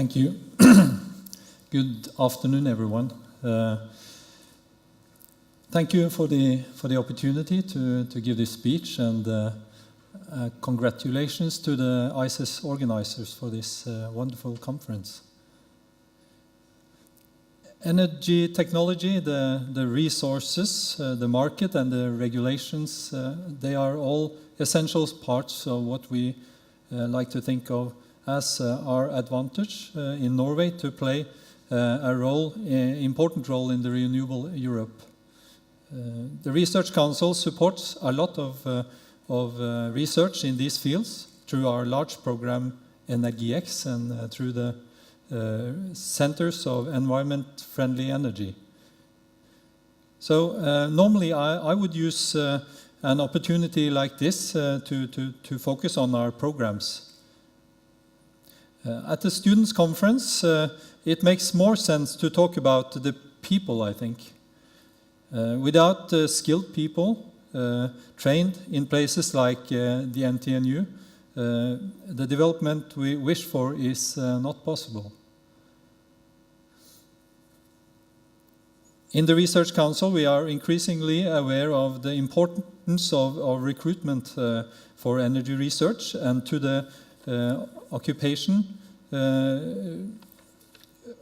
Thank you. Good afternoon, everyone. Thank you for the opportunity to give this speech, and congratulations to the ICES organizers for this wonderful conference. Energy technology, the resources, the market and the regulations, they are all essential parts of what we like to think of as our advantage in Norway to play a role, important role in the renewable Europe. The Research Council supports a lot of research in these fields through our large program EnergiX and through the Centers of Environment-Friendly Energy. So normally I would use an opportunity like this to focus on our programs. At the Students' Conference, it makes more sense to talk about the people, I think. Without skilled people trained in places like the NTNU, the development we wish for is not possible. In the Research Council, we are increasingly aware of the importance of recruitment for energy research and to the occupation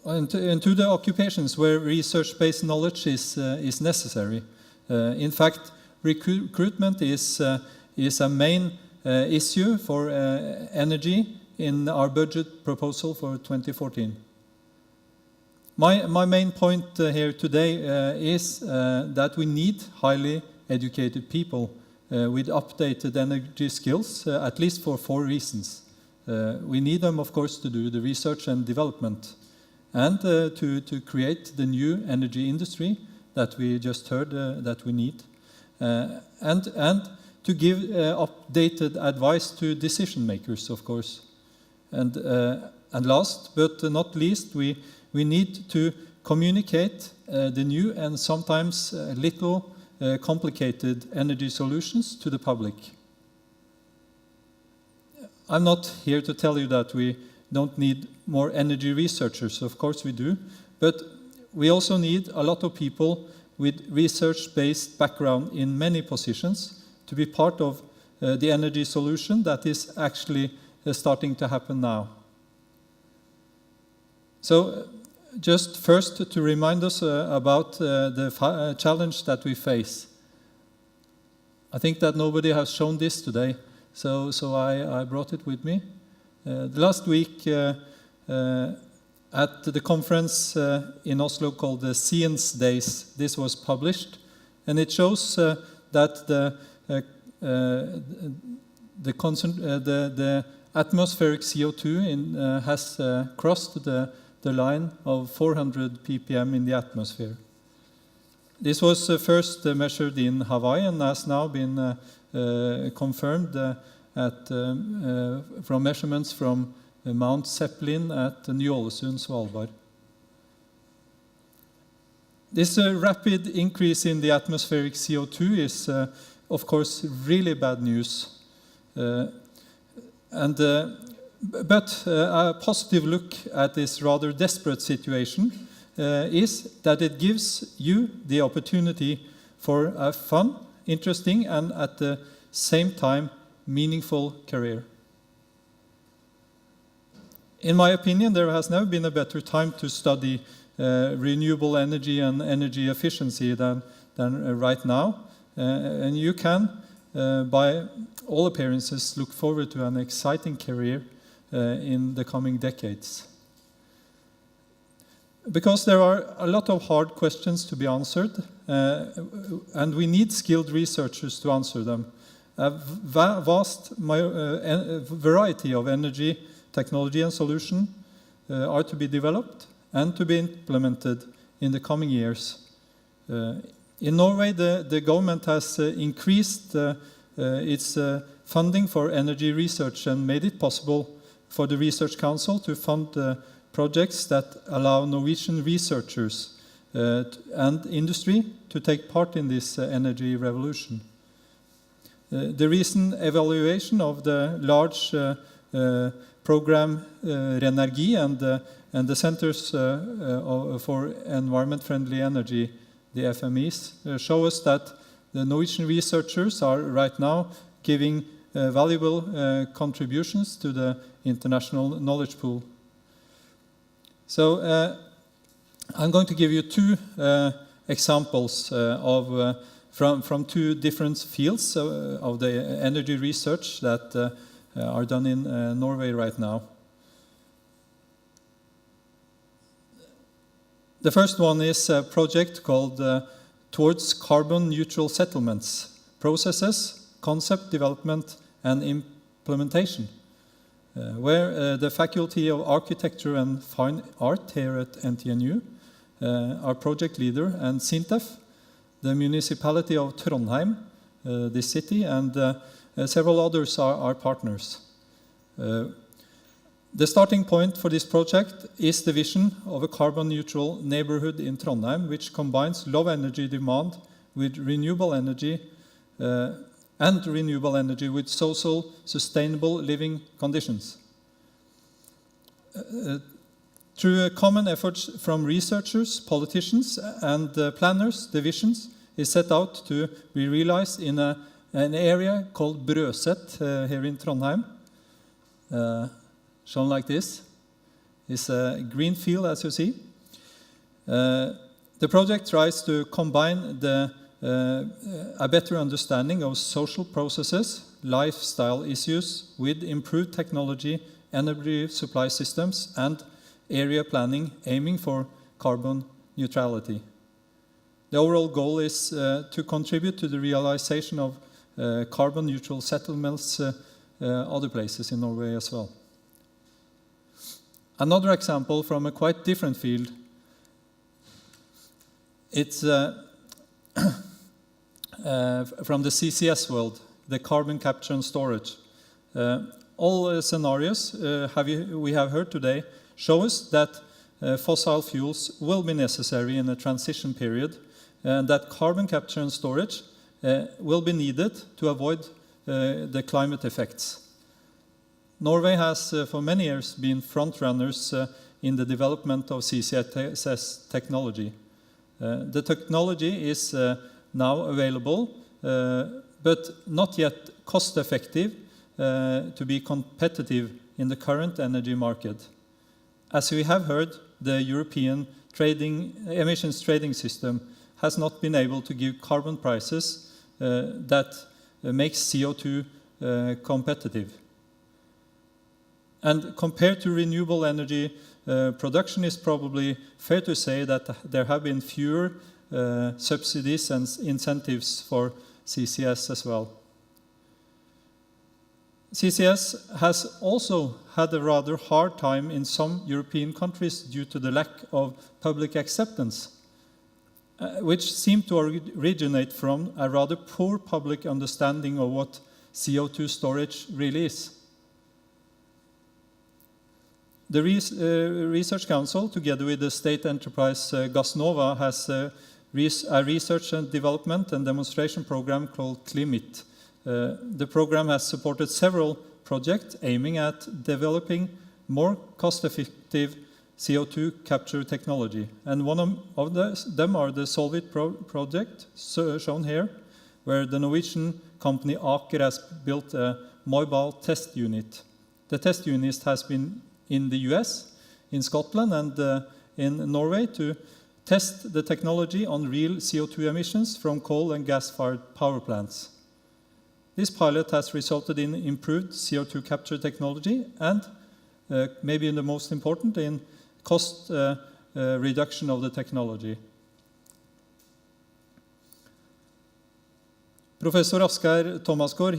and to the occupations where research-based knowledge is necessary. In fact, recruitment is a main issue for energy in our budget proposal for 2014. My main point here today is that we need highly educated people with updated energy skills, at least for 4 reasons. We need them, of course, to do the research and development and to create the new energy industry that we just heard that we need, and to give updated advice to decision makers, of course. And last but not least, we need to communicate the new and sometimes little complicated energy solutions to the public. I'm not here to tell you that we don't need more energy researchers, of course we do, but we also need a lot of people with research-based background in many positions to be part of the energy solution that is actually starting to happen now. So just first to remind us about the challenge that we face. I think that nobody has shown this today, so I brought it with me. Last week at the conference in Oslo called the Science Days, this was published, and it shows that the atmospheric CO2 has crossed the line of 400 ppm in the atmosphere. This was first measured in Hawaii and has now been confirmed from measurements from Mount Zeppelin at Ny-Ålesund, Svalbard. This rapid increase in the atmospheric CO2 is, of course, really bad news. But a positive look at this rather desperate situation is that it gives you the opportunity for a fun, interesting, and at the same time meaningful career. In my opinion, there has never been a better time to study renewable energy and energy efficiency than right now. And you can, by all appearances, look forward to an exciting career in the coming decades. Because there are a lot of hard questions to be answered, and we need skilled researchers to answer them. A vast variety of energy, technology and solutions are to be developed and to be implemented in the coming years. In Norway, the government has increased its funding for energy research and made it possible for the Research Council to fund projects that allow Norwegian researchers and industry to take part in this energy revolution. The recent evaluation of the large program Renergi and the Centers for Environment-Friendly Energy, the FMEs, show us that the Norwegian researchers are right now giving valuable contributions to the international knowledge pool. So I'm going to give you two examples from two different fields of the energy research that are done in Norway right now. The first one is a project called Towards Carbon Neutral Settlements, Processes, Concept Development and Implementation, where the Faculty of Architecture and Fine Art here at NTNU, our project leader, and SINTEF, the municipality of Trondheim, the city, and several others are partners. The starting point for this project is the vision of a carbon-neutral neighborhood in Trondheim, which combines low energy demand with renewable energy and renewable energy with social, sustainable living conditions. Through common efforts from researchers, politicians, and planners, the visions is set out to be realized in an area called Brøset here in Trondheim. Shown like this. It's a green field, as you see. The project tries to combine a better understanding of social processes, lifestyle issues with improved technology, energy supply systems, and area planning aiming for carbon neutrality. The overall goal is to contribute to the realization of carbon neutral settlements other places in Norway as well. Another example from a quite different field, it's from the CCS world, the carbon capture and storage. All scenarios we have heard today show us that fossil fuels will be necessary in a transition period, and that carbon capture and storage will be needed to avoid the climate effects. Norway has for many years been front-runners in the development of CCS technology. The technology is now available, but not yet cost-effective to be competitive in the current energy market. As we have heard, the European emissions trading system has not been able to give carbon prices that makes CO2 competitive. And compared to renewable energy production, it's probably fair to say that there have been fewer subsidies and incentives for CCS as well. CCS has also had a rather hard time in some European countries due to the lack of public acceptance, which seemed to originate from a rather poor public understanding of what CO2 storage really is. The Research Council, together with the state enterprise Gassnova, has a research and development and demonstration program called CLIMIT. The program has supported several projects aiming at developing more cost-effective CO2 capture technology. And one of them are the Solvit project, shown here, where the Norwegian company Aker has built a mobile test unit. The test unit has been in the US, in Scotland, and in Norway to test the technology on real CO2 emissions from coal and gas-fired power plants. This pilot has resulted in improved CO2 capture technology and, maybe the most important, in cost reduction of the technology. Professor Asgeir Thomasgaard,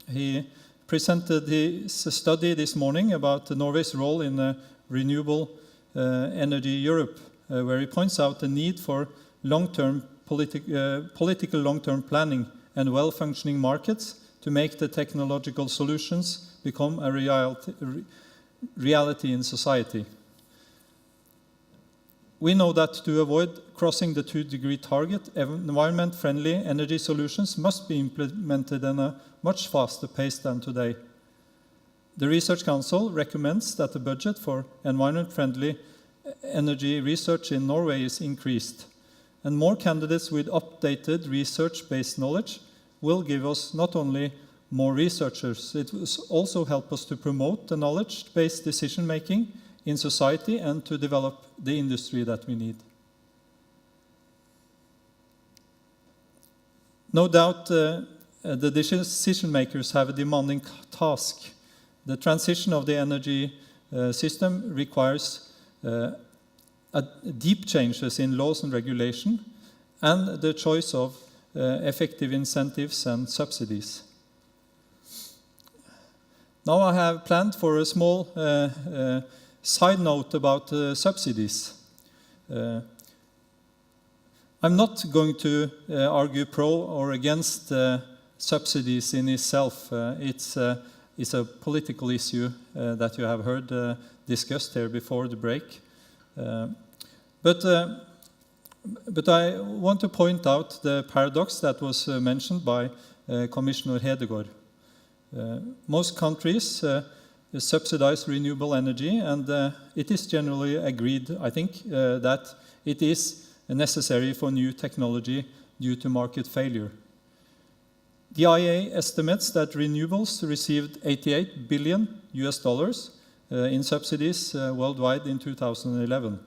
he presented his study this morning about Norway's role in renewable energy Europe, where he points out the need for long-term political long-term planning and well-functioning markets to make the technological solutions become a reality in society. We know that to avoid crossing the 2-degree target, environment-friendly energy solutions must be implemented in a much faster pace than today. The Research Council recommends that the budget for environment-friendly energy research in Norway is increased, and more candidates with updated research-based knowledge will give us not only more researchers, it will also help us to promote the knowledge-based decision-making in society and to develop the industry that we need. No doubt the decision makers have a demanding task. The transition of the energy system requires deep changes in laws and regulation and the choice of effective incentives and subsidies. Now I have planned for a small side note about subsidies. I'm not going to argue pro or against subsidies in itself. It's a political issue that you have heard discussed here before the break. But I want to point out the paradox that was mentioned by Commissioner Hedegaard. Most countries subsidize renewable energy, and it is generally agreed, I think, that it is necessary for new technology due to market failure. The IEA estimates that renewables received $88 billion in subsidies worldwide in 2011,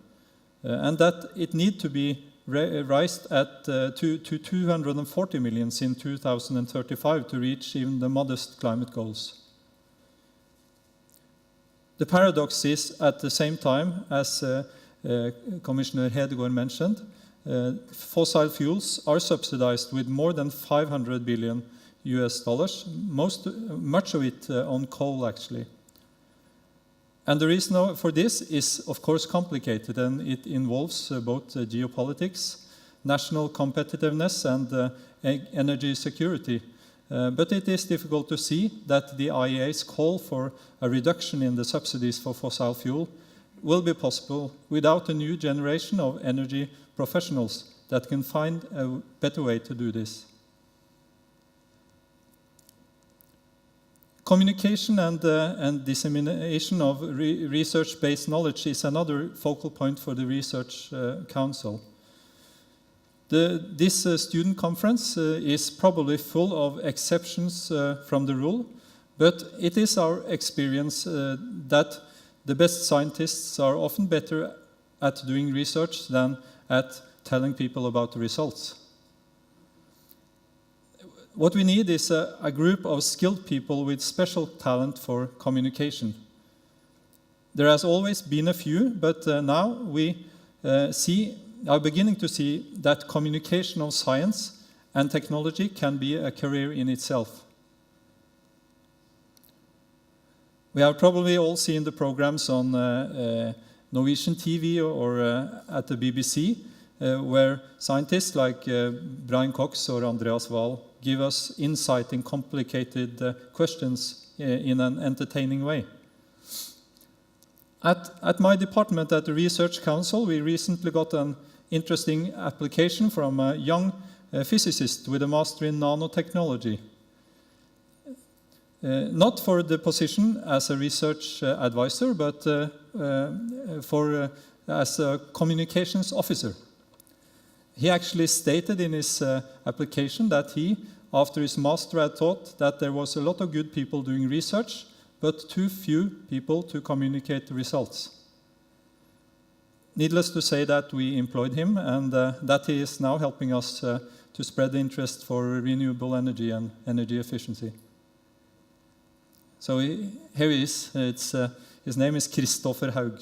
and that it need to be raised to 240 million in 2035 to reach even the modest climate goals. The paradox is, at the same time, as Commissioner Hedegaard mentioned, fossil fuels are subsidized with more than $500 billion, much of it on coal, actually. And the reason for this is, of course, complicated, and it involves both geopolitics, national competitiveness, and energy security. But it is difficult to see that the IEA's call for a reduction in the subsidies for fossil fuel will be possible without a new generation of energy professionals that can find a better way to do this. Communication and dissemination of research-based knowledge is another focal point for the Research Council. This student conference is probably full of exceptions from the rule, but it is our experience that the best scientists are often better at doing research than at telling people about the results. What we need is a group of skilled people with special talent for communication. There has always been a few, but now we are beginning to see that communication of science and technology can be a career in itself. We have probably all seen the programs on Norwegian TV or at the BBC, where scientists like Brian Cox or Andreas Wahl give us insight in complicated questions in an entertaining way. At my department at the Research Council, we recently got an interesting application from a young physicist with a master in nanotechnology. Not for the position as a research advisor, but as a communications officer. He actually stated in his application that he, after his master, had thought that there was a lot of good people doing research, but too few people to communicate the results. Needless to say that we employed him, and that he is now helping us to spread the interest for renewable energy and energy efficiency. So here he is. His name is Kristoffer Haug.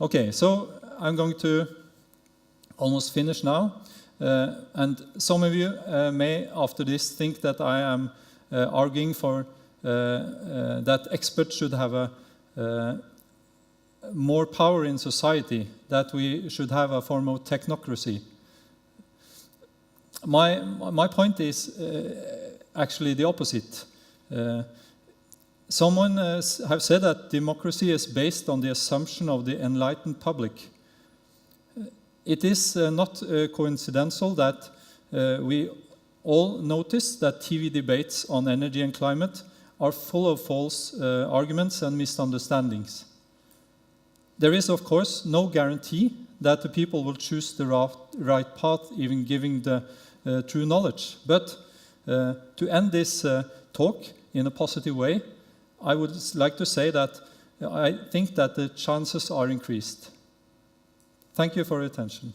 Okay, so I'm going to almost finish now. And some of you may, after this, think that I am arguing for that experts should have a more power in society, that we should have a form of technocracy. My point is actually the opposite. Someone have said that democracy is based on the assumption of the enlightened public. It is not coincidental that we all notice that TV debates on energy and climate are full of false arguments and misunderstandings. There is, of course, no guarantee that the people will choose the right path, even giving the true knowledge. But to end this talk in a positive way, I would like to say that I think that the chances are increased. Thank you for your attention.